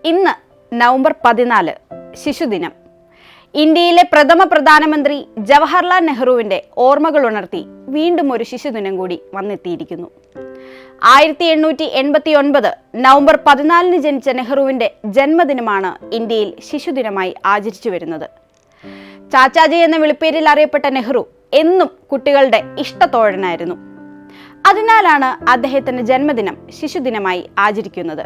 ഇന്ന് നവംബർ 14 ശിശുദിനം. ഇന്ത്യയിലെ പ്രഥമ പ്രധാനമന്ത്രി ജവഹർലാൽ നെഹ്റുവിന്റെ ഓർമ്മകൾ ഉണർത്തി വീണ്ടും ഒരു ശിശുദിനം കൂടി വന്നെത്തിയിരിക്കുന്നു. 1889 നവംബർ 14 ജനിച്ച നെഹ്റുവിന്റെ ജന്മദിനമാണ് ഇന്ത്യയിൽ ശിശുദിനമായി ആചരിച്ചു വരുന്നത്. ചാച്ചാജി എന്ന വിളിപ്പേരിൽ അറിയപ്പെട്ട നെഹ്റു എന്നും കുട്ടികളുടെ ഇഷ്ടത്തോഴനായിരുന്നു. അതിനാലാണ് അദ്ദേഹത്തിന്റെ ജന്മദിനം ശിശുദിനമായി ആചരിക്കുന്നത്.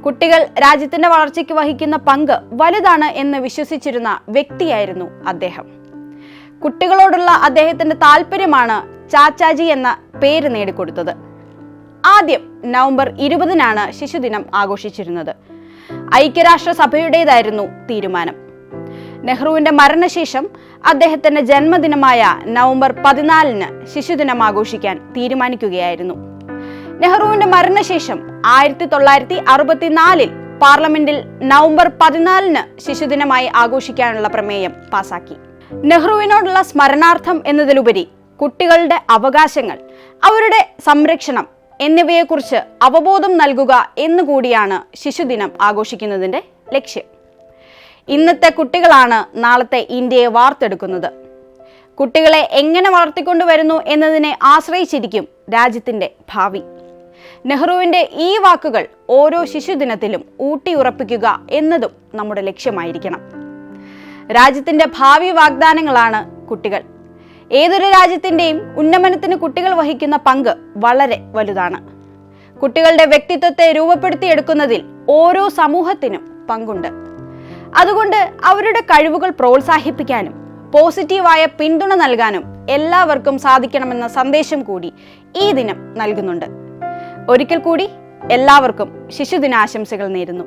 കുട്ടികൾ രാജ്യത്തിന്റെ വളർച്ചയ്ക്ക് വഹിക്കുന്ന പങ്ക് വലുതാണ് എന്ന് വിശ്വസിച്ചിരുന്ന വ്യക്തിയായിരുന്നു അദ്ദേഹം. കുട്ടികളോടുള്ള അദ്ദേഹത്തിന്റെ താല്പര്യമാണ് ചാച്ചാജി എന്ന പേര് നേടിക്കൊടുത്തത്. ആദ്യം നവംബർ 20 ശിശുദിനം ആഘോഷിച്ചിരുന്നത്. ഐക്യരാഷ്ട്രസഭയുടേതായിരുന്നു തീരുമാനം. നെഹ്റുവിന്റെ മരണശേഷം അദ്ദേഹത്തിന്റെ ജന്മദിനമായ നവംബർ 14 ശിശുദിനം ആഘോഷിക്കാൻ തീരുമാനിക്കുകയായിരുന്നു. നെഹ്റുവിന്റെ മരണശേഷം 1964 പാർലമെന്റിൽ നവംബർ 14 ശിശുദിനമായി ആഘോഷിക്കാനുള്ള പ്രമേയം പാസാക്കി. നെഹ്റുവിനോടുള്ള സ്മരണാർത്ഥം എന്നതിലുപരി കുട്ടികളുടെ അവകാശങ്ങൾ, അവരുടെ സംരക്ഷണം എന്നിവയെക്കുറിച്ച് അവബോധം നൽകുക എന്നുകൂടിയാണ് ശിശുദിനം ആഘോഷിക്കുന്നതിന്റെ ലക്ഷ്യം. ഇന്നത്തെ കുട്ടികളാണ് നാളത്തെ ഇന്ത്യയെ വാർത്തെടുക്കുന്നത്. കുട്ടികളെ എങ്ങനെ വളർത്തിക്കൊണ്ടുവരുന്നു എന്നതിനെ ആശ്രയിച്ചിരിക്കും രാജ്യത്തിന്റെ ഭാവി. നെഹ്റുവിന്റെ ഈ വാക്കുകൾ ഓരോ ശിശുദിനത്തിലും ഊട്ടിയുറപ്പിക്കുക എന്നതും നമ്മുടെ ലക്ഷ്യമായിരിക്കണം. രാജ്യത്തിന്റെ ഭാവി വാഗ്ദാനങ്ങളാണ് കുട്ടികൾ. ഏതൊരു രാജ്യത്തിന്റെയും ഉന്നമനത്തിന് കുട്ടികൾ വഹിക്കുന്ന പങ്ക് വളരെ വലുതാണ്. കുട്ടികളുടെ വ്യക്തിത്വത്തെ രൂപപ്പെടുത്തിയെടുക്കുന്നതിൽ ഓരോ സമൂഹത്തിനും പങ്കുണ്ട്. അതുകൊണ്ട് അവരുടെ കഴിവുകൾ പ്രോത്സാഹിപ്പിക്കാനും പോസിറ്റീവായ പിന്തുണ നൽകാനും എല്ലാവർക്കും സാധിക്കണമെന്ന സന്ദേശം കൂടി ഈ ദിനം നൽകുന്നുണ്ട്. ഒരിക്കൽ കൂടി എല്ലാവർക്കും ശിശുദിനാശംസകൾ നേരുന്നു.